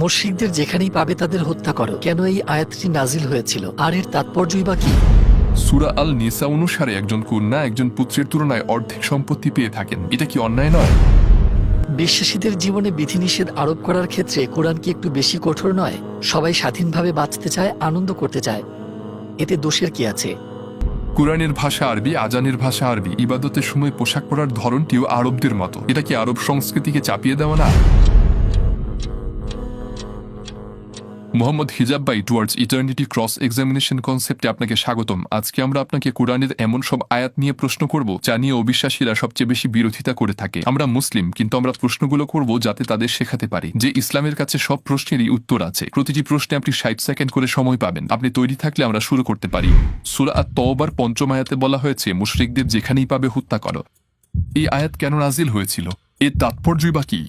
মুশরিকদের যেখানেই পাবে তাদের হত্যা করো। কেন এই আয়াতটি নাজিল হয়েছিল আর এর তাৎপর্যই বা কি? সূরা আল নিসা অনুসারে একজন কন্যা একজন পুত্রের তুলনায় অর্ধেক সম্পত্তি পেয়ে থাকেন। এটা কি অন্যায় নয়? বিশ্বাসীদের জীবনে বিধিনিষেধ আরোপ করার ক্ষেত্রে কোরআন কি একটু বেশি কঠোর নয়? সবাই স্বাধীনভাবে বাঁচতে চায়, আনন্দ করতে চায়, এতে দোষের কি আছে? কুরআনের ভাষা আরবি, আজানের ভাষা আরবি, ইবাদতের সময় পোশাক পরার ধরনটিও আরবদের মতো। এটা কি আরব সংস্কৃতিকে চাপিয়ে দেওয়া না? Mohammad Hijab by towards eternity cross examination কনসেপ্টে আপনাকে স্বাগতম। আজকে আমরা আপনাকে কোরআনের এমন সব আয়াত নিয়ে প্রশ্ন করব যা নিয়ে অবিশ্বাসীরা সবচেয়ে বেশি বিরোধিতা করে থাকে। আমরা মুসলিম, কিন্তু আমরা প্রশ্নগুলো করব যাতে তাদের শেখাতে পারি যে ইসলামের কাছে সব প্রশ্নেরই উত্তর আছে। প্রতিটি প্রশ্নে আপনি 60 সেকেন্ড করে সময় পাবেন। আপনি তৈরি থাকলে আমরা শুরু করতে পারি। সূরা আত-তওবার ৫ম আয়াতে বলা হয়েছে, মুশরিকদের যেখানেই পাবে হত্যা করো। এই আয়াত কেন নাজিল হয়েছিল? এর তাৎপর্যই বা কি?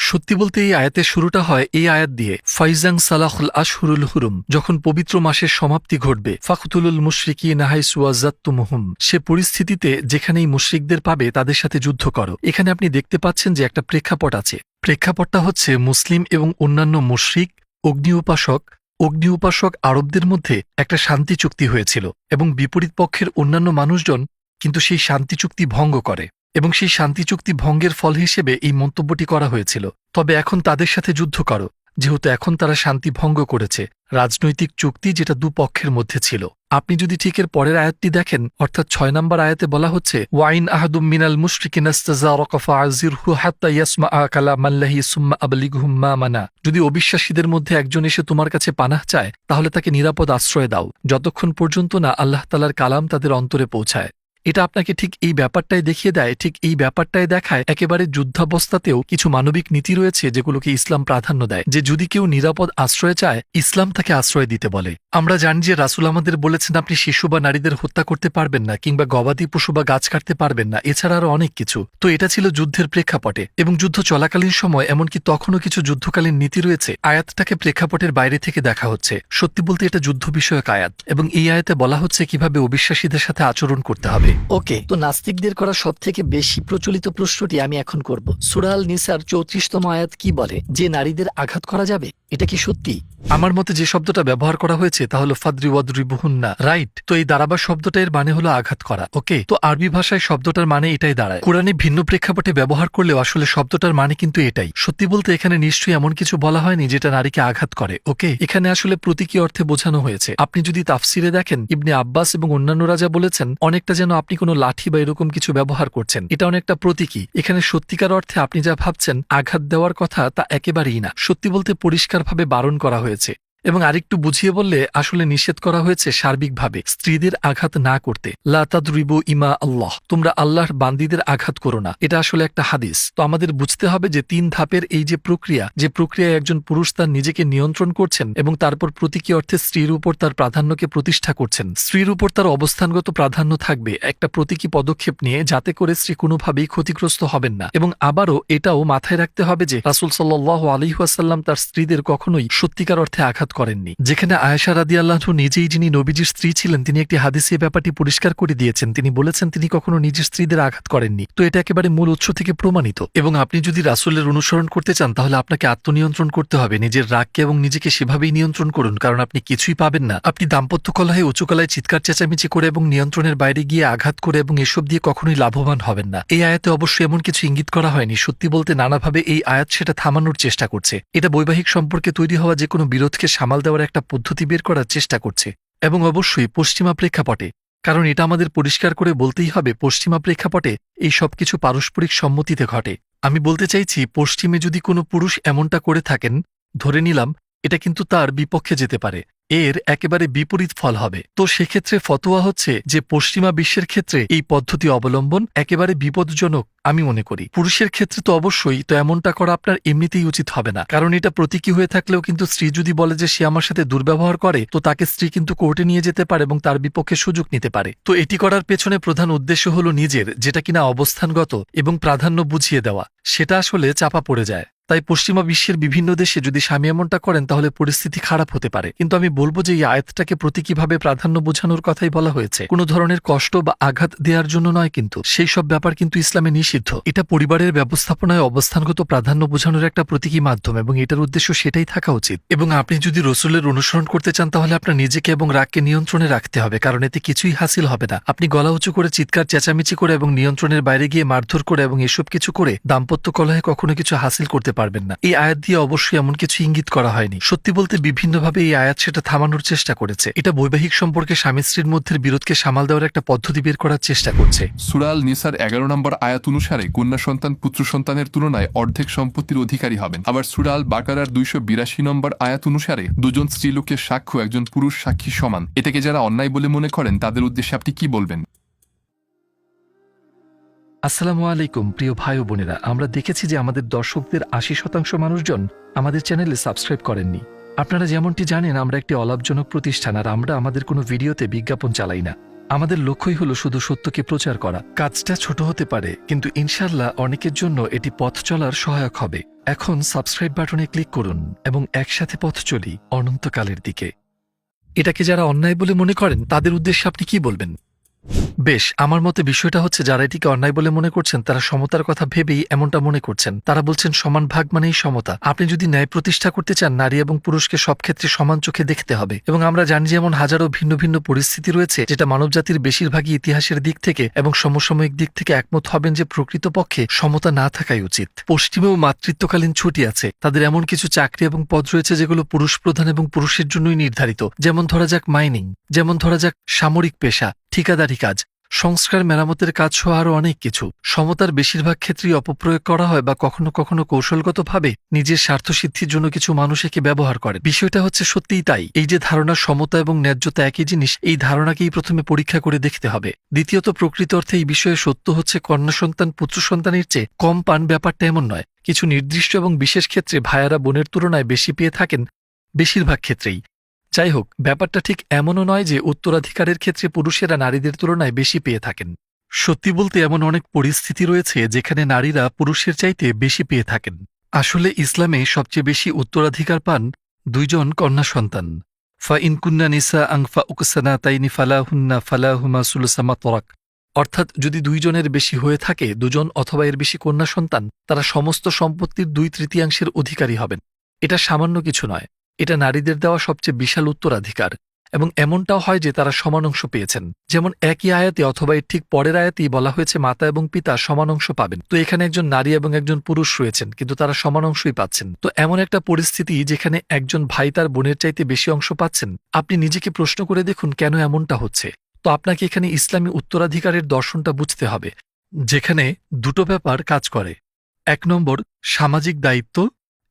সত্যি বলতে এই আয়াতের শুরুটা হয় এই আয়াত দিয়ে, ফাইজাং সালাহুল আশহুরুল হুরুম, যখন পবিত্র মাসের সমাপ্তি ঘটবে, ফাকতুলুল মুশরিকিন হাইসু ওয়াজাত্তুমুহুম, সে পরিস্থিতিতে যেখানেই মুশরিকদের পাবে তাদের সাথে যুদ্ধ করো। এখানে আপনি দেখতে পাচ্ছেন যে একটা প্রেক্ষাপট আছে। প্রেক্ষাপটটা হচ্ছে মুসলিম এবং অন্যান্য মুশরিক, অগ্নি উপাসক আরবদের মধ্যে একটা শান্তি চুক্তি হয়েছিল এবং বিপরীত পক্ষের অন্যান্য মানুষজন কিন্তু সেই শান্তি চুক্তি ভঙ্গ করে এবং সেই শান্তি চুক্তি ভঙ্গের ফল হিসেবে এই মন্তব্যটি করা হয়েছিল। তবে এখন তাদের সাথে যুদ্ধ করো, যেহেতু এখন তারা শান্তি ভঙ্গ করেছে, রাজনৈতিক চুক্তি যেটা দুপক্ষের মধ্যে ছিল। আপনি যদি ঠিক এর পরের আয়াতটি দেখেন, অর্থাৎ ৬ নম্বর আয়াতে বলা হচ্ছে, ওয়াইন আহাদুম মিনাল মুশরিকিন ইস্তাজারাকা ফাআযিরহু হাত্তা ইয়াসমাআ কালামাল্লাহি সুম্মা আবলিগহু মা মানা, যদি অবিশ্বাসীদের মধ্যে একজন এসে তোমার কাছে পানাহ চায় তাহলে তাকে নিরাপদ আশ্রয় দাও, যতক্ষণ পর্যন্ত না আল্লাহ তাআলার কালাম তাদের অন্তরে পৌঁছায়। এটা আপনাকে ঠিক এই ব্যাপারটাই দেখিয়ে দেয়, ঠিক এই ব্যাপারটাই দেখায় একেবারে যুদ্ধাবস্থাতেও কিছু মানবিক নীতি রয়েছে যেগুলোকে ইসলাম প্রাধান্য দেয়, যে যদি কেউ নিরাপদ আশ্রয় চায় ইসলাম তাকে আশ্রয় দিতে বলে। আমরা জানি যে রাসূল আমাদের বলেছেন আপনি শিশু বা নারীদের হত্যা করতে পারবেন না, কিংবা গবাদি পশু বা গাছ কাটতে পারবেন না, এছাড়া আরও অনেক কিছু। তো এটা ছিল যুদ্ধের প্রেক্ষাপটে, এবং যুদ্ধ চলাকালীন সময় এমনকি তখনও কিছু যুদ্ধকালীন নীতি রয়েছে। আয়াতটাকে প্রেক্ষাপটের বাইরে থেকে দেখা হচ্ছে। সত্যি বলতে এটা যুদ্ধ বিষয়ক আয়াত, এবং এই আয়াতে বলা হচ্ছে কিভাবে অবিশ্বাসীদের সাথে আচরণ করতে হবে। ওকে, তো নাস্তিকদের করা সবথেকে বেশি প্রচলিত প্রশ্নটি আমি এখন করব। সূরা আল নিসার ৩৪তম আয়াত কি বলে? যে নারীদের আঘাত করা যাবে, এটা কি সত্যি? আমার মতে যে শব্দটা ব্যবহার করা হয়েছে তা হলো ফাদ্রি ওয়াদরিবুহুন্না, রাইট? তো এই দারাবা শব্দটা এর মানে হলো আঘাত করা। ওকে, তো আরবি ভাষায় শব্দটার মানে এটাই দাঁড়ায়। কোরআনে ভিন্ন প্রেক্ষাপটে ব্যবহার করলেও আসলে শব্দটার মানে কিন্তু এটাই। সত্যি বলতে এখানে নিশ্চয়ই এমন কিছু বলা হয়নি যেটা নারীকে আঘাত করে। ওকে, এখানে আসলে প্রতীকী অর্থে বোঝানো হয়েছে। আপনি যদি তাফসিরে দেখেন, ইবনে আব্বাস এবং অন্যান্যরা যা বলেছেন, অনেকটা যেন আপনি কোনো লাঠি বা এরকম কিছু ব্যবহার করছেন। এটা অনেকটা প্রতীকী। এখানে সত্যিকার অর্থে আপনি যা ভাবছেন আঘাত দেওয়ার কথা, তা একেবারেই না। সত্যি বলতে পরিষ্কারভাবে বারণ করা হয়েছে, এবং আরেকটু বুঝিয়ে বললে আসলে নিষেধ করা হয়েছে সার্বিকভাবে স্ত্রীদের আঘাত না করতে। লা তাদরিবু ইমা আল্লাহ, তোমরা আল্লাহর বান্দীদের আঘাত করো না। এটা আসলে একটা হাদিস। তো আমাদের বুঝতে হবে যে ৩ ধাপের এই যে প্রক্রিয়ায় একজন পুরুষ তার নিজেকে নিয়ন্ত্রণ করছেন এবং তারপর প্রতীকী অর্থে স্ত্রীর উপর তার প্রাধান্যকে প্রতিষ্ঠা করছেন। স্ত্রীর উপর তার অবস্থানগত প্রাধান্য থাকবে একটা প্রতীকী পদক্ষেপ নিয়ে, যাতে করে স্ত্রী কোনোভাবেই ক্ষতিগ্রস্ত হবেন না। এবং আবারও এটাও মাথায় রাখতে হবে যে রাসূল সাল্লাল্লাহু আলাইহি ওয়াসাল্লাম তার স্ত্রীদের কখনোই সত্যিকার অর্থে আঘাত করেননি। যেখানে আয়েশা রাদিয়াল্লাহু নিজেই, যিনি নবীজির স্ত্রী ছিলেন, তিনি একটি হাদিসে ব্যাপারটি পরিষ্কার করে দিয়েছেন। তিনি বলেছেন তিনি কখনো নিজের স্ত্রীদের আঘাত করেননি। তো এটা একেবারে মূল উৎস থেকে প্রমাণিত। এবং আপনি যদি রাসূলের অনুসরণ করতে চান তাহলে আপনাকে আত্মনিয়ন্ত্রণ করতে হবে। নিজের রাগকে এবং নিজেকে সেভাবেই নিয়ন্ত্রণ করুন, কারণ আপনি কিছুই পাবেন না। আপনি দাম্পত্য কলহে উঁচু গলায় চিৎকার চেঁচামেচি করে এবং নিয়ন্ত্রণের বাইরে গিয়ে আঘাত করে এবং এসব দিয়ে কখনোই লাভবান হবেন না। এই আয়াতে অবশ্যই এমন কিছু ইঙ্গিত করা হয়নি। সত্যি বলতে নানাভাবে এই আয়াত সেটা থামানোর চেষ্টা করছে। এটা বৈবাহিক সম্পর্কে তৈরি হওয়া যে কোনো বিরোধকে সামাল দেওয়ার একটা পদ্ধতি বের করার চেষ্টা করছে, এবং অবশ্যই পশ্চিমা প্রেক্ষাপটে। কারণ এটা আমাদের পরিষ্কার করে বলতেই হবে, পশ্চিমা প্রেক্ষাপটে এই সবকিছু পারস্পরিক সম্মতিতে ঘটে। আমি বলতে চাইছি, পশ্চিমে যদি কোনো পুরুষ এমনটা করে থাকেন, ধরে নিলাম এটা কিন্তু তার বিপক্ষে যেতে পারে, এর একেবারে বিপরীত ফল হবে। তো সেক্ষেত্রে ফতোয়া হচ্ছে যে পশ্চিমা বিশ্বের ক্ষেত্রে এই পদ্ধতি অবলম্বন একেবারে বিপজ্জনক আমি মনে করি। পুরুষের ক্ষেত্রে তো অবশ্যই, তো এমনটা করা আপনার এমনিতেই উচিত হবে না। কারণ এটা প্রতীকী হয়ে থাকলেও কিন্তু স্ত্রী যদি বলে যে সে আমার সাথে দুর্ব্যবহার করে, তো তাকে স্ত্রী কিন্তু কোর্টে নিয়ে যেতে পারে এবং তার বিপক্ষে সুযোগ নিতে পারে। তো এটি করার পেছনে প্রধান উদ্দেশ্য হলো নিজের যেটা কিনা অবস্থানগত এবং প্রাধান্য বুঝিয়ে দেওয়া, সেটা আসলে চাপা পড়ে যায়। তাই পশ্চিমা বিশ্বের বিভিন্ন দেশে যদি স্বামী এমনটা করেন তাহলে পরিস্থিতি খারাপ হতে পারে। কিন্তু আমি বলবো যে এই আয়াতটাকে প্রতীকীভাবে প্রাধান্য বোঝানোর কথাই বলা হয়েছে, কোনো ধরনের কষ্ট বা আঘাত দেওয়ার জন্য নয়। কিন্তু সেই সব ব্যাপার কিন্তু ইসলামে নিষিদ্ধ। এটা পরিবারের ব্যবস্থাপনায় অবস্থানগত প্রাধান্য বোঝানোর একটা প্রতীকী মাধ্যম এবং এটার উদ্দেশ্য সেটাই থাকা উচিত। এবং আপনি যদি রসুলের অনুসরণ করতে চান তাহলে আপনার নিজেকে এবং রাগকে নিয়ন্ত্রণে রাখতে হবে, কারণ এতে কিছুই হাসিল হবে না। আপনি গলা উঁচু করে চিৎকার চেঁচামেচি করে এবং নিয়ন্ত্রণের বাইরে গিয়ে মারধর করে এবং এসব কিছু করে দাম্পত্য কলহে কখনো কিছু হাসিল করতে পারবেন না। এই আয়াত দিয়ে অবশ্যই এমন কিছু ইঙ্গিত করা হয়নি। সত্যি বলতে বিভিন্নভাবে এই আয়াত সেটা থামানোর চেষ্টা করেছে। এটা বৈবাহিক সম্পর্কে স্বামী স্ত্রীর মধ্যে বিরোধকে সামাল দেওয়ার একটা পদ্ধতি বের করার চেষ্টা করছে। সূরা আল নিসার 11 নম্বর আয়াত অনুসারে কন্যা সন্তান পুত্র সন্তানের তুলনায় অর্ধেক সম্পত্তির অধিকারী হবেন। আবার সূরা আল বাকারার 282 নম্বর আয়াত অনুসারে দুজন স্ত্রীলোকের সাক্ষ্য একজন পুরুষ সাক্ষী সমান। এটাকে যারা অন্যায় বলে মনে করেন তাদের উদ্দেশ্যে আপনি কি বলবেন? আসসালামু আলাইকুম প্রিয় ভাই ও বোনেরা, আমরা দেখেছি যে আমাদের দর্শকদের 80% মানুষজন আমাদের চ্যানেলে সাবস্ক্রাইব করেননি। আপনারা যেমনটি জানেন আমরা একটি অলাভজনক প্রতিষ্ঠান, আর আমরা আমাদের কোনো ভিডিওতে বিজ্ঞাপন চালাই না। আমাদের লক্ষ্যই হলো শুধু সত্যকে প্রচার করা। কাজটা ছোট হতে পারে, কিন্তু ইনশাল্লাহ অনেকের জন্য এটি পথ চলার সহায়ক হবে। এখন সাবস্ক্রাইব বাটনে ক্লিক করুন এবং একসাথে পথ চলি অনন্তকালের দিকে। এটাকে যারা অন্যায় বলে মনে করেন তাদের উদ্দেশ্যে আপনি কি বলবেন? বেশ, আমার মতে বিষয়টা হচ্ছে যারা এটিকে অন্যায় বলে মনে করছেন তারা সমতার কথা ভেবেই এমনটা মনে করছেন। তারা বলছেন সমান ভাগ মানেই সমতা। আপনি যদি ন্যায় প্রতিষ্ঠা করতে চান, নারী এবং পুরুষকে সব ক্ষেত্রে সমান চোখে দেখতে হবে। এবং আমরা জানি যে এমন হাজারো ভিন্ন ভিন্ন পরিস্থিতি রয়েছে যেটা মানবজাতির বেশিরভাগই ইতিহাসের দিক থেকে এবং সমসাময়িক দিক থেকে একমত হবেন যে প্রকৃতপক্ষে সমতা না থাকাই উচিত। পশ্চিমেও মাতৃত্বকালীন ছুটি আছে, তাদের এমন কিছু চাকরি এবং পদ রয়েছে যেগুলো পুরুষ প্রধান এবং পুরুষের জন্যই নির্ধারিত। যেমন ধরা যাক মাইনিং, যেমন ধরা যাক সামরিক পেশা, ঠিকাদারি কাজ, সংস্কার মেরামতের কাজ সহ আরও অনেক কিছু। সমতার বেশিরভাগ ক্ষেত্রেই অপপ্রয়োগ করা হয় বা কখনো কখনো কৌশলগতভাবে নিজের স্বার্থসিদ্ধির জন্য কিছু মানুষ একে ব্যবহার করে। বিষয়টা হচ্ছে সত্যিই তাই। এই যে ধারণা সমতা এবং ন্যায্যতা একই জিনিস, এই ধারণাকেই প্রথমে পরীক্ষা করে দেখতে হবে। দ্বিতীয়ত, প্রকৃত অর্থে এই বিষয়ে সত্য হচ্ছে কন্যা সন্তান পুত্র সন্তানের চেয়ে কম পান ব্যাপারটা এমন নয়। কিছু নির্দিষ্ট এবং বিশেষ ক্ষেত্রে ভাইয়ারা বোনের তুলনায় বেশি পেয়ে থাকেন, বেশিরভাগ ক্ষেত্রেই। যাই হোক, ব্যাপারটা ঠিক এমনও নয় যে উত্তরাধিকারের ক্ষেত্রে পুরুষেরা নারীদের তুলনায় বেশি পেয়ে থাকেন। সত্যি বলতে এমন অনেক পরিস্থিতি রয়েছে যেখানে নারীরা পুরুষের চাইতে বেশি পেয়ে থাকেন। আসলে ইসলামে সবচেয়ে বেশি উত্তরাধিকার পান 2 জন কন্যা সন্তান। ফা ইনকুন্না নিসা আংফা উকসানা তাইনি ফালাহুন্না ফালাহুমা সুলসামা তরাক। অর্থাৎ যদি 2 জনের বেশি হয়ে থাকে, 2 জন অথবা এর বেশি কন্যা সন্তান, তারা সমস্ত সম্পত্তির 2/3 অধিকারী হবেন। এটা সামান্য কিছু নয়, এটা নারীদের দেওয়া সবচেয়ে বিশাল উত্তরাধিকার। এবং এমনটাও হয় যে তারা সমান অংশ পেয়েছেন। যেমন একই আয়াতে অথবা এর ঠিক পরের আয়াতেই বলা হয়েছে মাতা এবং পিতা সমান অংশ পাবেন। তো এখানে একজন নারী এবং একজন পুরুষ রয়েছেন, কিন্তু তারা সমান অংশই পাচ্ছেন। তো এমন একটা পরিস্থিতি যেখানে একজন ভাই তার বোনের চাইতে বেশি অংশ পাচ্ছেন, আপনি নিজেকে প্রশ্ন করে দেখুন কেন এমনটা হচ্ছে। তো আপনাকে এখানে ইসলামী উত্তরাধিকারের দর্শনটা বুঝতে হবে, যেখানে 2টো ব্যাপার কাজ করে। 1 নম্বর সামাজিক দায়িত্ব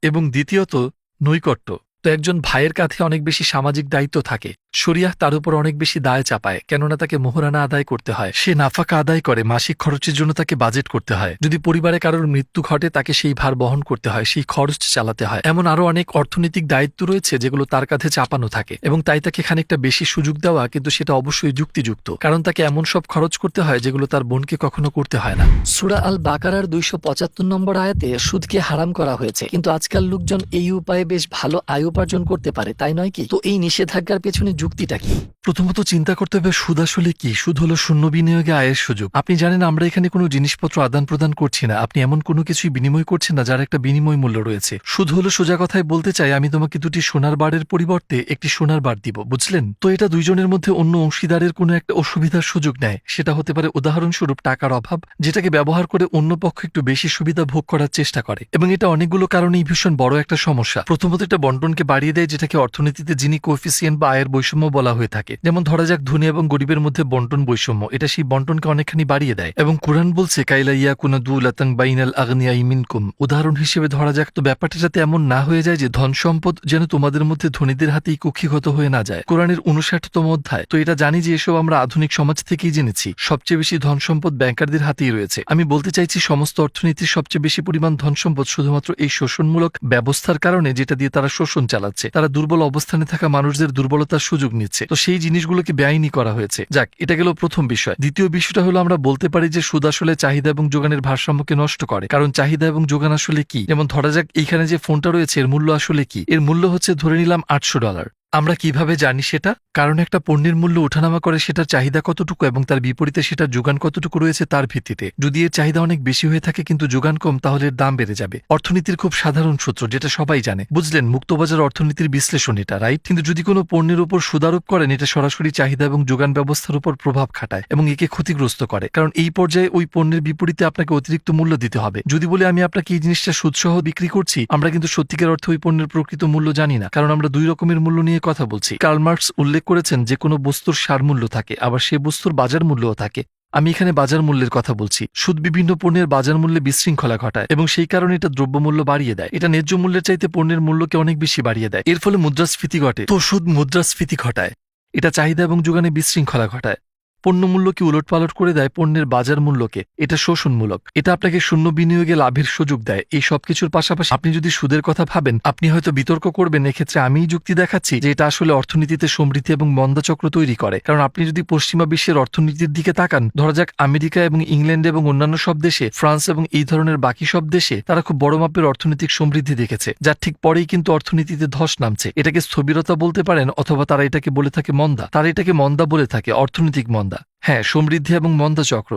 এবং দ্বিতীয়ত নৈকট্য। তো একজন ভাইয়ের কাঁধে অনেক বেশি সামাজিক দায়িত্ব থাকে, শরিয়াহ তার উপর অনেক বেশি দায় চাপায়, কেননা তাকে মোহরানা আদায় করতে হয়, সে নাফাকা আদায় করে, মাসিক খরচের জন্য তাকে বাজেট করতে হয়। যদি পরিবারে কারোর মৃত্যু ঘটে তাকে সেই ভার বহন করতে হয়, সেই খরচ চালাতে হয়। এমন আরও অনেক অর্থনৈতিক দায়িত্ব রয়েছে যেগুলো তার কাঁধে চাপানো থাকে, এবং তাই তাকে খানিকটা বেশি সুযোগ দেওয়া, কিন্তু সেটা অবশ্যই যুক্তিযুক্ত, কারণ তাকে এমন সব খরচ করতে হয় যেগুলো তার বোনকে কখনো করতে হয় না। সূরা আল বাকারার 275 নম্বর আয়াতে সুদকে হারাম করা হয়েছে, কিন্তু আজকাল লোকজন এই উপায়ে বেশ ভালো আয় উপার্জন করতে পারে, তাই নয় কি? তো এই নিষেধাজ্ঞার পেছনে যুক্তিটা কি? প্রথমত চিন্তা করতে হবে সুদ আসলে কি। সুদ হলো শূন্য বিনিয়োগে আয়ের সুযোগ। আপনি জানেন আমরা এখানে কোনো জিনিসপত্র আদান প্রদান করছি না, আপনি এমন কোনো কিছুই বিনিময় করছেন না যার একটা বিনিময় মূল্য রয়েছে। সুদ হলো, সোজা কথায় বলতে চাই, আমি তোমাকে 2টি সোনার বারের পরিবর্তে একটি সোনার বার দিব, বুঝলেন? তো এটা 2 জনের মধ্যে অন্য অংশীদারের কোনো একটা অসুবিধার সুযোগ নেয়। সেটা হতে পারে উদাহরণস্বরূপ টাকার অভাব, যেটাকে ব্যবহার করে অন্য পক্ষ একটু বেশি সুবিধা ভোগ করার চেষ্টা করে, এবং এটা অনেকগুলো কারণেই ভীষণ বড় একটা সমস্যা। প্রথমত এটা বন্টনকে বাড়িয়ে দেয়, যেটাকে অর্থনীতিতে যিনি কোএফিসিয়েন্ট বা আয়ের বৈষম্য বলা হয়ে থাকে। যেমন ধরা যাক ধনী এবং গরিবের মধ্যে বন্টন বৈষম্য, এটা সেই বন্টনকে অনেকখানি বাড়িয়ে দেয়। এবং কুরআন বলছে কাইলা ইয়াকুনা দুলাতান বাইনাল আগনিয়াই মিনকুম। উদাহরণ হিসেবে ধরা যাক, তো ব্যাপারটা যাতে এমন না হয়ে যায় যে ধন সম্পদ যেন তোমাদের মধ্যে ধনীদের হাতেই কুক্ষিগত হয়ে না যায়। কোরআনের 59তম অধ্যায়। তো এটা জানি যে এসব আমরা আধুনিক সমাজ থেকেই জেনেছি। সবচেয়ে বেশি ধন সম্পদ ব্যাংকারদের হাতেই রয়েছে। আমি বলতে চাইছি সমস্ত অর্থনীতির সবচেয়ে বেশি পরিমাণ ধন সম্পদ শুধুমাত্র এই শোষণমূলক ব্যবস্থার কারণে, যেটা দিয়ে তারা শোষণ চালাচ্ছে। তারা দুর্বল অবস্থানে থাকা মানুষদের দুর্বলতার সুযোগ নিচ্ছে। তো সেই জিনিসগুলোকে বেআইনি করা হয়েছে। যাক, এটা গেল প্রথম বিষয়। দ্বিতীয় বিষয়টা হলো আমরা বলতে পারি যে সুদ আসলে চাহিদা এবং যোগানের ভারসাম্যকে নষ্ট করে। কারণ চাহিদা এবং যোগান আসলে কি? যেমন ধরা যাক এইখানে যে ফোনটা রয়েছে এর মূল্য আসলে কি? এর মূল্য হচ্ছে ধরে নিলাম $800। আমরা কিভাবে জানি সেটা? কারণ একটা পণ্যের মূল্য ওঠানামা করে সেটার চাহিদা কতটুকু এবং তার বিপরীতে সেটার যোগান কতটুকু রয়েছে তার ভিত্তিতে। যদি এর চাহিদা অনেক বেশি হয়ে থাকে কিন্তু যোগান কম, তাহলে এর দাম বেড়ে যাবে। অর্থনীতির খুব সাধারণ সূত্র, যেটা সবাই জানে। বুঝলেন, মুক্তবাজার অর্থনীতির বিশ্লেষণ এটা, রাইট? কিন্তু যদি কোনো পণ্যের উপর সুদারোপ করেন, এটা সরাসরি চাহিদা এবং যোগান ব্যবস্থার উপর প্রভাব খাটায় এবং একে ক্ষতিগ্রস্ত করে। কারণ এই পর্যায়ে ওই পণ্যের বিপরীতে আপনাকে অতিরিক্ত মূল্য দিতে হবে। যদি বলে আমি আপনাকে এই জিনিসটা সুদসহ বিক্রি করছি, আমরা কিন্তু সত্যিকার অর্থে ওই পণ্যের প্রকৃত মূল্য জানি না, কারণ আমরা দুই রকমের মূল্য নিয়ে কথা বলছি। কার্ল মার্কস উল্লেখ করেছেন যে কোনো বস্তুর সারমূল্য থাকে, আবার সে বস্তুর বাজার মূল্যও থাকে। আমি এখানে বাজার মূল্যের কথা বলছি। সুদ বিভিন্ন পণ্যের বাজার মূল্যে বিশৃঙ্খলা ঘটায় এবং সেই কারণে এটা দ্রব্যমূল্য বাড়িয়ে দেয়। এটা ন্যায্য মূল্যের চাইতে পণ্যের মূল্যকে অনেক বেশি বাড়িয়ে দেয়। এর ফলে মুদ্রাস্ফীতি ঘটে। তো সুদ মুদ্রাস্ফীতি ঘটায়। এটা চাহিদা এবং যোগানে বিশৃঙ্খলা ঘটায়। পণ্য মূল্যকে উলটপালট করে দেয় পণ্যের বাজার মূল্যকে। এটা শোষণমূলক। এটা আপনাকে শূন্য বিনিয়োগে লাভের সুযোগ দেয়। এই সবকিছুর পাশাপাশি আপনি যদি সুদের কথা ভাবেন, আপনি হয়তো বিতর্ক করবেন, এক্ষেত্রে আমিই যুক্তি দেখাচ্ছি যে এটা আসলে অর্থনীতিতে সমৃদ্ধি এবং মন্দাচক্র তৈরি করে। কারণ আপনি যদি পশ্চিমা বিশ্বের অর্থনীতির দিকে তাকান, ধরা যাক আমেরিকা এবং ইংল্যান্ড এবং অন্যান্য সব দেশে, ফ্রান্স এবং এই ধরনের বাকি সব দেশে তারা খুব বড় মাপের অর্থনৈতিক সমৃদ্ধি দেখেছে, যার ঠিক পরেই কিন্তু অর্থনীতিতে ধস নামছে। এটাকে স্থবিরতা বলতে পারেন, অথবা তারা এটাকে বলে থাকে মন্দা। তারা এটাকে মন্দা বলে থাকে, অর্থনৈতিক মন্দা। হ্যাঁ, সমৃদ্ধি এবং মন্দা চক্র।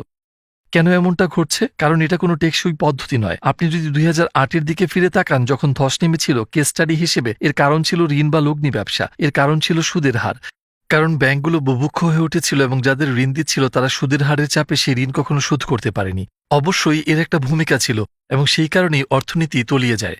কেন এমনটা ঘটছে? কারণ এটা কোনো টেকসই পদ্ধতি নয়। আপনি যদি 2008-এর দিকে ফিরে তাকান, যখন ধস নেমেছিল, কেস স্টাডি হিসেবে এর কারণ ছিল ঋণ বা লগ্নি ব্যবসা। এর কারণ ছিল সুদের হার। কারণ ব্যাংকগুলো বুভুক্ষ হয়ে উঠেছিল এবং যাদের ঋণ দিচ্ছিল তারা সুদের হারের চাপে সেই ঋণ কখনো শোধ করতে পারেনি। অবশ্যই এর একটা ভূমিকা ছিল এবং সেই কারণেই অর্থনীতি তলিয়ে যায়।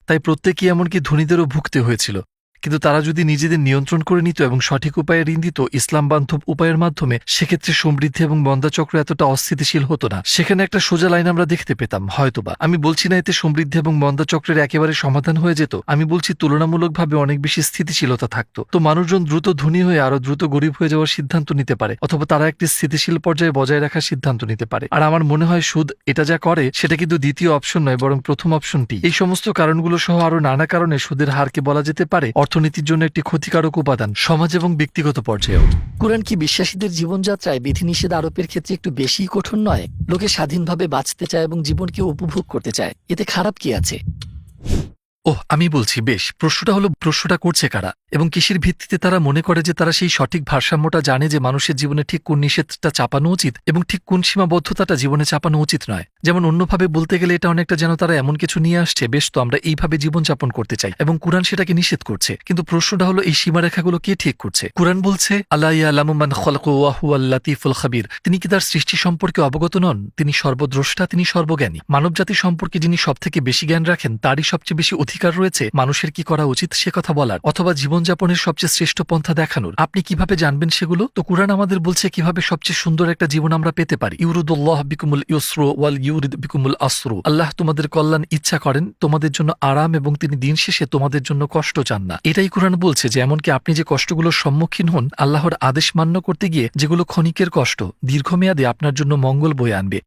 তাই প্রত্যেকেই এমনকি ধনীদেরও ভুগতে হয়েছিল। কিন্তু তারা যদি নিজেদের নিয়ন্ত্রণ করে নিত এবং সঠিক উপায়ে ঋণ দিত, ইসলাম বান্ধব উপায়ের মাধ্যমে, সেক্ষেত্রে সমৃদ্ধি এবং মন্দাচক্র এতটা অস্থিতিশীল হতো না। সেখানে একটা সোজা লাইন আমরা দেখতে পেতাম হয়তোবা। আমি বলছি না এতে সমৃদ্ধি এবং মন্দাচক্রের একেবারে সমাধান হয়ে যেত। আমি বলছি তুলনামূলকভাবে অনেক বেশি স্থিতিশীলতা থাকতো। তো মানুষজন দ্রুত ধনী হয়ে আরো দ্রুত গরিব হয়ে যাওয়ার সিদ্ধান্ত নিতে পারে, অথবা তারা একটি স্থিতিশীল পর্যায়ে বজায় রাখার সিদ্ধান্ত নিতে পারে। আর আমার মনে হয় সুদ এটা যা করে সেটা কিন্তু দ্বিতীয় অপশন নয়, বরং প্রথম অপশনটি। এই সমস্ত কারণগুলো সহ আরো নানা কারণে সুদের হারকে বলা যেতে পারে অর্থনীতির জন্য একটি ক্ষতিকারক উপাদান, সমাজ এবং ব্যক্তিগত পর্যায়েও। কোরআন কি বিশ্বাসীদের জীবনযাত্রায় বিধিনিষেধ আরোপের ক্ষেত্রে একটু বেশি কঠোর নয়? লোকে স্বাধীনভাবে বাঁচতে চায় এবং জীবনকে উপভোগ করতে চায়, এতে খারাপ কি আছে? আমি বলছি, বেশ, প্রশ্নটা হলো প্রশ্নটা করছে কারা এবং কিসের ভিত্তিতে তারা মনে করে যে তারা সেই সঠিক ভারসাম্যটা জানে যে মানুষের জীবনে ঠিক কোন নিষেধটা চাপানো উচিত এবং ঠিক কোন সীমাবদ্ধতাটা জীবনে চাপানো উচিত নয়। যেমন অন্যভাবে বলতে গেলে এটা অনেকটা যেন তারা এমন কিছু নিয়ে আসছে, বেশ তো আমরা এইভাবে জীবনযাপন করতে চাই এবং কোরআন সেটাকে নিষেধ করছে। কিন্তু প্রশ্নটা হলো এই সীমারেখাগুলো কে ঠিক করছে? কোরআন বলছে আল্লাহ ইয়ালামু মান খালাকা ওয়া হুয়াল লাতীফুল খাবীর। তিনি কি তার সৃষ্টি সম্পর্কে অবগত নন? তিনি সর্বদ্রষ্টা, তিনি সর্বজ্ঞানী। মানবজাতি সম্পর্কে যিনি সবথেকে বেশি জ্ঞান রাখেন, তারই সবচেয়ে বেশি অধিকার রয়েছে মানুষের কি করা উচিত সে কথা বলার, অথবা জীবনযাপনের সবচেয়ে শ্রেষ্ঠ পন্থা দেখানোর। আপনি কিভাবে জানবেন সেগুলো? তো কুরআন আমাদের বলছে কিভাবে সবচেয়ে সুন্দর একটা জীবন আমরা পেতে পারি। ইউরিদুল্লাহ বিকুমুল ইউসরু ওয়াল ইউরিদ বিকুমুল আসরু। আল্লাহ তোমাদের কল্যাণ ইচ্ছা করেন, তোমাদের জন্য আরাম, এবং তিনি দিন শেষে তোমাদের জন্য কষ্ট চান না। এটাই কুরআন বলছে যে এমনকি আপনি যে কষ্টগুলোর সম্মুখীন হন, আল্লাহর আদেশ মান্য করতে গিয়ে, যেগুলো ক্ষণিকের কষ্ট, দীর্ঘমেয়াদে আপনার জন্য মঙ্গল বয়ে আনবে,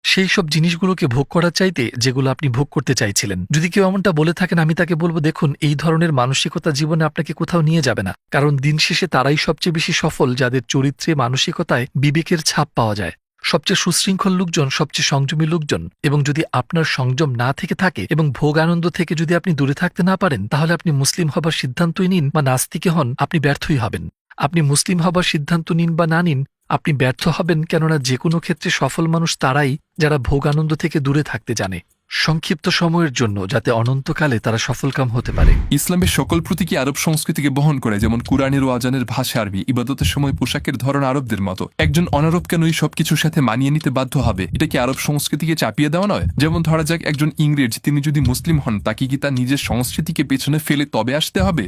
সেই সব জিনিসগুলোকে ভোগ করার চাইতে যেগুলো আপনি ভোগ করতে চাইছিলেন। যদি কেউ এমনটা বলে থাকেন, আমি তাকে বলবো, দেখুন, এই ধরনের মানসিকতা জীবনে আপনাকে কোথাও নিয়ে যাবে না। কারণ দিন শেষে তারাই সবচেয়ে বেশি সফল যাদের চরিত্রে, মানসিকতায় বিবেকের ছাপ পাওয়া যায়। সবচেয়ে সুশৃঙ্খল লোকজন, সবচেয়ে সংযমী লোকজন। এবং যদি আপনার সংযম না থেকে থাকে এবং ভোগ আনন্দ থেকে যদি আপনি দূরে থাকতে না পারেন, তাহলে আপনি মুসলিম হবার সিদ্ধান্তই নিন বা নাস্তিকে হন, আপনি ব্যর্থই হবেন। আপনি মুসলিম হবার সিদ্ধান্ত নিন বা না নিন, আপনি ব্যর্থ হবেন। কেননা যে কোনো ক্ষেত্রে সফল মানুষ তারাই যারা ভোগ আনন্দ থেকে দূরে থাকতে জানে, সংক্ষিপ্ত সময়ের জন্য, যাতে অনন্তকালে তারা সফলকাম হতে পারে। ইসলামের সকল প্রতীকী আরব সংস্কৃতিকে বহন করে, যেমন কুরআনের ও আজানের ভাষা আরবি, ইবাদতের সময় পোশাকের ধরন আরবদের মতো। একজন অনারব কেন এই সবকিছুর সাথে মানিয়ে নিতে বাধ্য হবে? এটা কি আরব সংস্কৃতিকে চাপিয়ে দেওয়া নয়? যেমন ধরা যাক একজন ইংরেজ, তিনি যদি মুসলিম হন, তাকে কি তার নিজের সংস্কৃতিকে পেছনে ফেলে তবে আসতে হবে?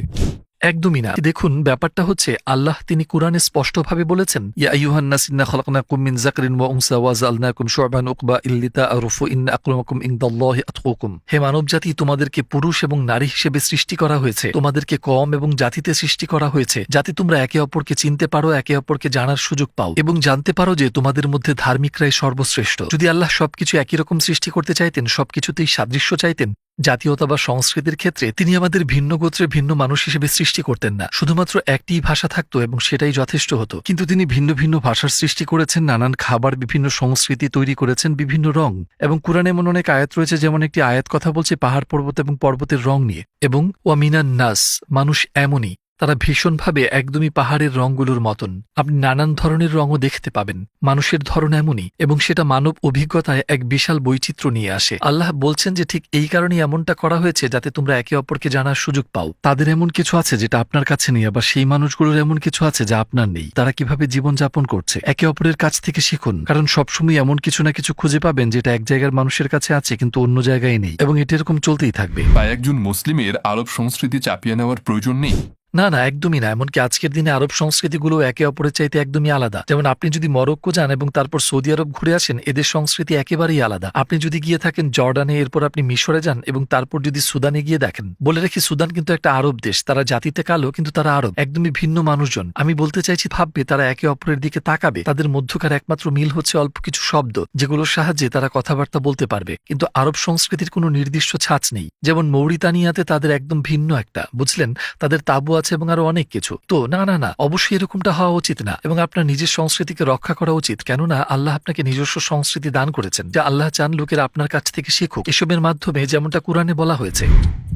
একদমই না। দেখুন, ব্যাপারটা হচ্ছে আল্লাহ তিনি কুরআনে স্পষ্টভাবে বলেছেন, ইয়া আইয়ুহান নাস ইন্না খালাকনাকুম মিন যাকরিন ওয়া উনসা ওয়া জাআলনাকুম শু'বান ওয়া লিতাআরাফু ইন্না আকরামাকুম ইনদাল্লাহি আতকাকুম। হে মানবজাতি, তোমাদেরকে পুরুষ এবং নারী হিসেবে সৃষ্টি করা হয়েছে, তোমাদেরকে কম এবং জাতিতে সৃষ্টি করা হয়েছে, যাতে তোমরা একে অপরকে চিনতে পারো, একে অপরকে জানার সুযোগ পাও এবং জানতে পারো যে তোমাদের মধ্যে ধার্মিকরাই সর্বশ্রেষ্ঠ। যদি আল্লাহ সবকিছু একই রকম সৃষ্টি করতে চাইতেন, সবকিছুতেই সাদৃশ্য চাইতেন, জাতীয়তা বা সংস্কৃতির ক্ষেত্রে তিনি আমাদের ভিন্ন গোত্রে ভিন্ন মানুষ হিসেবে সৃষ্টি করতেন না। শুধুমাত্র একটিই ভাষা থাকতো এবং সেটাই যথেষ্ট হতো। কিন্তু তিনি ভিন্ন ভিন্ন ভাষার সৃষ্টি করেছেন, নানান খাবার, বিভিন্ন সংস্কৃতি তৈরি করেছেন, বিভিন্ন রং। এবং কুরআনে এমন অনেক আয়াত রয়েছে, যেমন একটি আয়াত কথা বলছে পাহাড় পর্বত এবং পর্বতের রং নিয়ে। এবং ওয়ামিনান নাস, মানুষ এমনই, তারা ভীষণভাবে একদমই পাহাড়ের রঙগুলোর মতন। আপনি নানান ধরনের রঙও দেখতে পাবেন। মানুষের ধরন এমনই, এবং সেটা মানব অভিজ্ঞতায় এক বিশাল বৈচিত্র্য নিয়ে আসে। আল্লাহ বলছেন যে ঠিক এই কারণেই এমনটা করা হয়েছে, যাতে তোমরা একে অপরকে জানার সুযোগ পাও। তাদের এমন কিছু আছে যেটা আপনার কাছে নেই, আবার সেই মানুষগুলোর এমন কিছু আছে যা আপনার নেই। তারা কিভাবে জীবনযাপন করছে, একে অপরের কাছ থেকে শিখুন। কারণ সবসময় এমন কিছু না কিছু খুঁজে পাবেন যেটা এক জায়গার মানুষের কাছে আছে কিন্তু অন্য জায়গায় নেই, এবং এটা এরকম চলতেই থাকবে। বা একজন মুসলিমের আরব সংস্কৃতি চাপিয়ে নেওয়ার প্রয়োজন নেই। না না, একদমই না। এমনকি আজকের দিনে আরব সংস্কৃতিগুলো একে অপরের চাইতে একদমই আলাদা। যেমন আপনি যদি মরক্কো যান এবং তারপর সৌদি আরব ঘুরে আসেন, এদের সংস্কৃতি একেবারেই আলাদা। আপনি যদি গিয়ে থাকেন জর্ডানে, এরপর আপনি মিশরে যান এবং তারপর যদি সুদানে গিয়ে দেখেন, বলে রাখি সুদান কিন্তু একটা আরব দেশ। তারা জাতিতে কালো কিন্তু তারা আরব, একদমই ভিন্ন মানুষজন। আমি বলতে চাইছি, ভাববে তারা একে অপরের দিকে তাকাবে। তাদের মধ্যকার একমাত্র মিল হচ্ছে অল্প কিছু শব্দ, যেগুলোর সাহায্যে তারা কথাবার্তা বলতে পারবে। কিন্তু আরব সংস্কৃতির কোনো নির্দিষ্ট ছাঁচ নেই। যেমন মৌরিতানিয়াতে তাদের একদম ভিন্ন একটা, বুঝলেন, তাদের তাবু আছে এবং আরো অনেক কিছু। তো না না না, অবশ্যই এরকমটা হওয়া উচিত না, এবং আপনার নিজের সংস্কৃতিকে রক্ষা করা উচিত। কেননা আল্লাহ আপনাকে নিজস্ব সংস্কৃতি দান করেছেন, যা আল্লাহ চান লোকেরা আপনার কাছ থেকে শিখুক। এসবের মাধ্যমে যেমনটা কুরআনে বলা হয়েছে।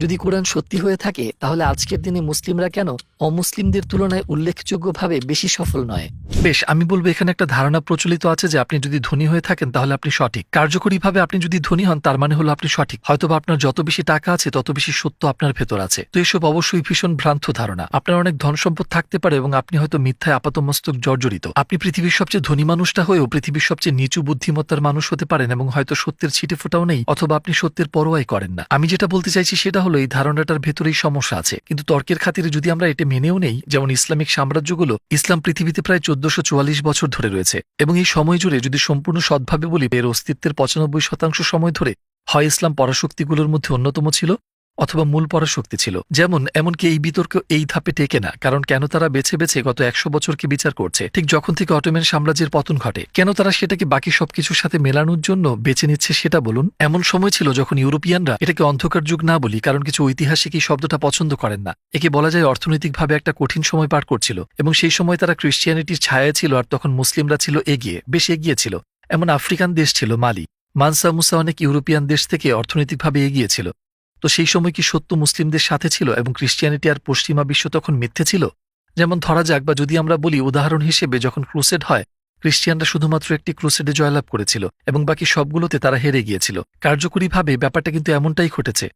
যদি কোরআন সত্যি হয়ে থাকে, তাহলে আজকের দিনে মুসলিমরা কেন অমুসলিমদের তুলনায় উল্লেখযোগ্যভাবে বেশি সফল নয়? বেশ, আমি বলবো এখানে একটা ধারণা প্রচলিত আছে যে আপনি যদি ধনী হয়ে থাকেন তাহলে আপনি সঠিক। কার্যকরীভাবে আপনি যদি ধনী হন, তার মানে হলো আপনি সঠিক। হয়তোবা আপনার যত বেশি টাকা আছে তত বেশি সত্য আপনার ভেতর আছে। তো এসব অবশ্যই ভীষণ ভ্রান্ত ধারণা। আপনার অনেক ধন সম্পদ থাকতে পারে এবং আপনি হয়তো মিথ্যায় আপাতমস্তক জর্জরিত। আপনি পৃথিবীর সবচেয়ে ধনী মানুষটা হয়েও পৃথিবীর সবচেয়ে নিচু বুদ্ধিমত্তার মানুষ হতে পারেন, এবং হয়তো সত্যের ছিটে ফোটাও নেই, অথবা আপনি সত্যের পরোয়াই করেন না। আমি যেটা বলতে চাইছি সেটা হলো এই ধারণাটার ভেতরেই সমস্যা আছে। কিন্তু তর্কের খাতিরে যদি আমরা এটা মেনেও নেই, যেমন ইসলামিক সাম্রাজ্যগুলো, ইসলাম পৃথিবীতে প্রায় 1444 বছর ধরে রয়েছে, এবং এই সময় জুড়ে যদি সম্পূর্ণ সৎভাবে বলি, এর অস্তিত্বের 95% সময় ধরে হয় ইসলাম পরাশক্তিগুলোর মধ্যে অন্যতম ছিল, অথবা মূল পরাশক্তি ছিল। যেমন এমনকি এই বিতর্ক এই ধাপে টেকে না, কারণ কেন তারা বেছে বেছে গত 100 বছরকে বিচার করছে, ঠিক যখন থেকে অটোম্যান সাম্রাজ্যের পতন ঘটে। কেন তারা সেটাকে বাকি সবকিছুর সাথে মেলানোর জন্য বেছে নিচ্ছে সেটা বলুন। এমন সময় ছিল যখন ইউরোপিয়ানরা এটাকে অন্ধকার যুগ না বলি, কারণ কিছু ঐতিহাসিক এই শব্দটা পছন্দ করেন না। একে বলা যায় অর্থনৈতিকভাবে একটা কঠিন সময় পার করছিল, এবং সেই সময় তারা ক্রিশ্চিয়ানিটির ছায়া ছিল, আর তখন মুসলিমরা ছিল এগিয়ে, বেশ এগিয়ে ছিল। এমন আফ্রিকান দেশ ছিল মালি, মানসা মুসা অনেক ইউরোপিয়ান দেশ থেকে অর্থনৈতিকভাবে এগিয়ে ছিল। তো সেই সময় কি সত্য মুসলিমদের সাথে ছিল এবং ক্রিশ্চিয়ানিটি আর পশ্চিমা বিশ্ব তখন মিথ্যে ছিল? যেমন ধরা যাক, বা যদি আমরা বলি উদাহরণ হিসেবে, যখন ক্রুসেড হয়, ক্রিশ্চিয়ানরা শুধুমাত্র একটি ক্রুসেডে জয়লাভ করেছিল এবং বাকি সবগুলোতে তারা হেরে গিয়েছিল। কার্যকরীভাবে ব্যাপারটা কিন্তু এমনটাই ঘটেছে।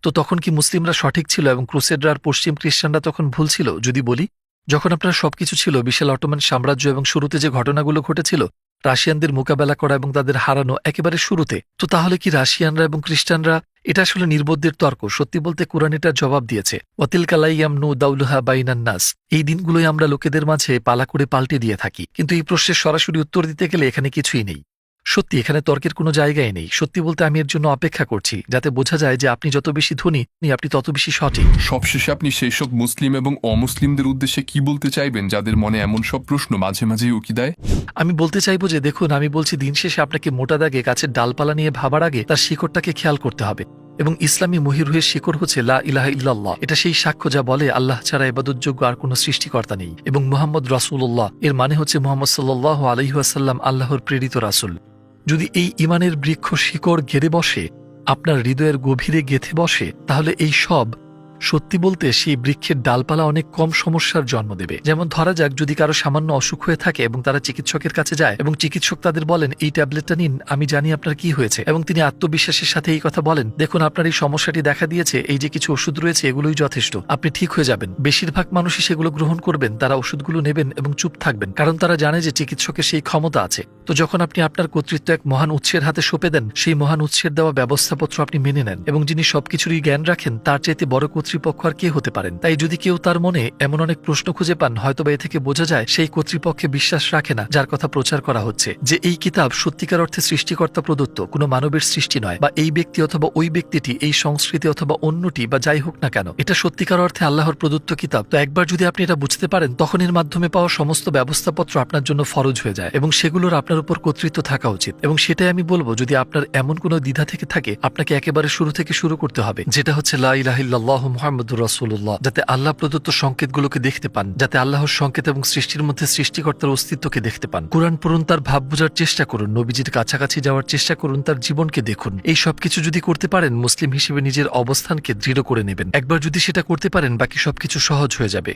তো তখন কি মুসলিমরা সঠিক ছিল এবং ক্রুসেডরা আর পশ্চিম খ্রিস্টানরা তখন ভুল ছিল? যদি বলি, যখন আপনার সবকিছু ছিল, বিশাল অটোমান সাম্রাজ্য, এবং শুরুতে যে ঘটনাগুলো ঘটেছিল, রাশিয়ানদের মোকাবেলা করা এবং তাদের হারানো একেবারে শুরুতে, তো তাহলে কি রাশিয়ানরা এবং খ্রিস্টানরা? এটা আসলে নির্বোধদের তর্ক। সত্যি বলতে কুরআন এটার জবাব দিয়েছে, ওয়াতিল কালাইয়াম নু দাউলুহা বাইনান নাস। এই দিনগুলোই আমরা লোকেদের মাঝে পালা করে পাল্টে দিয়ে থাকি। কিন্তু এই প্রশ্নের সরাসরি উত্তর দিতে গেলে এখানে কিছুই নেই। সত্যি এখানে তর্কের কোনো জায়গায় নেই। সত্যি বলতে আমি এর জন্য অপেক্ষা করছি, যাতে বোঝা যায় যে আপনি যত বেশি ধনী আপনি তত বেশি সঠিক। সবশেষে আপনি সেই সব মুসলিম এবং অমুসলিমদের উদ্দেশ্যে কি বলতে চাইবেন যাদের মনে এমন সব প্রশ্ন মাঝে মাঝেই উকি দেয়? আমি বলতে চাইবো যে দেখুন, আমি বলছি দিন শেষে আপনাকে মোটা দাগে গাছের ডালপালা নিয়ে ভাবার আগে তার শিকড়টাকে খেয়াল করতে হবে। এবং ইসলামী মহিরুহের শিকড় হচ্ছে লা ইলাহা ইল্লাল্লাহ। এটা সেই সাক্ষ্য যা বলে আল্লাহ ছাড়া ইবাদতযোগ্য আর কোনো সৃষ্টিকর্তা নেই, এবং মুহাম্মদ রাসূলুল্লাহ, এর মানে হচ্ছে মুহাম্মদ সাল্লাল্লাহু আলাইহি ওয়াসাল্লাম আল্লাহর প্রেরিত রাসূল। যদি এই ইমানের বৃক্ষ শিকড় গেড়ে বসে, আপনার হৃদয়ের গভীরে গেঁথে বসে, তাহলে এই সব, সত্যি বলতে সেই বৃক্ষের ডালপালা অনেক কম সমস্যার জন্ম দেবে। যেমন ধরা যাক, যদি কারো সামান্য অসুখ হয়ে থাকে এবং তারা চিকিৎসকের কাছে যায় এবং চিকিৎসক তাদের বলেন এই ট্যাবলেটটা নিন, আমি জানি আপনার কি হয়েছে, এবং তিনি আত্মবিশ্বাসের সাথে এই কথা বলেন, দেখুন আপনার এই সমস্যাটি দেখা দিয়েছে, এই যে কিছু ওষুধ রয়েছে এগুলোই যথেষ্ট, আপনি ঠিক হয়ে যাবেন। বেশিরভাগ মানুষই সেগুলো গ্রহণ করবেন, তারা ওষুধগুলো নেবেন এবং চুপ থাকবেন, কারণ তারা জানে যে চিকিৎসকের সেই ক্ষমতা আছে। তো যখন আপনি আপনার কর্তৃত্ব এক মহান উৎসের হাতে সঁপে দেন, সেই মহান উৎসের দেওয়া ব্যবস্থাপত্র আপনি মেনে নেন, এবং যিনি সবকিছুরই জ্ঞান রাখেন তার চাইতে বড় কর্তৃত্ব কর্তৃপক্ষ আর কে হতে পারেন? তাই যদি কেউ তার মনে এমন অনেক প্রশ্ন খুঁজে পান, হয়তোবা এ থেকে বোঝা যায় সেই কর্তৃপক্ষে বিশ্বাস রাখে না যার কথা প্রচার করা হচ্ছে, যে এই কিতাব সত্যিকার অর্থে সৃষ্টিকর্তা প্রদত্ত, কোনো মানবের সৃষ্টি নয়, বা এই ব্যক্তি অথবা ওই ব্যক্তিটি, এই সংস্কৃতি অথবা অন্যটি বা যাই হোক না কেন, এটা সত্যিকার অর্থে আল্লাহর প্রদত্ত কিতাব। তো একবার যদি আপনি এটা বুঝতে পারেন, তখন এর মাধ্যমে পাওয়া সমস্ত ব্যবস্থাপত্র আপনার জন্য ফরজ হয়ে যায় এবং সেগুলোর আপনার উপর কর্তৃত্ব থাকা উচিত। এবং সেটাই আমি বলবো, যদি আপনার এমন কোনো দ্বিধা থেকে থাকে, আপনাকে একেবারে শুরু থেকে শুরু করতে হবে, যেটা হচ্ছে লা ইলাহা ইল্লাল্লাহু মুহাম্মাদুর রাসূলুল্লাহ, যাতে আল্লাহ প্রদত্ত সংকেতগুলোকে দেখতে পান, যাতে আল্লাহর সংকেত এবং সৃষ্টির মধ্যে সৃষ্টিকর্তার অস্তিত্বকে দেখতে পান। কুরআন পড়ুন, তার ভাব বোঝার চেষ্টা করুন, নবীজির কাছাকাছি যাওয়ার চেষ্টা করুন, তার জীবনকে দেখুন। এই সবকিছু যদি করতে পারেন, মুসলিম হিসেবে নিজের অবস্থানকে দৃঢ় করে নেবেন। একবার যদি সেটা করতে পারেন, বাকি সবকিছু সহজ হয়ে যাবে।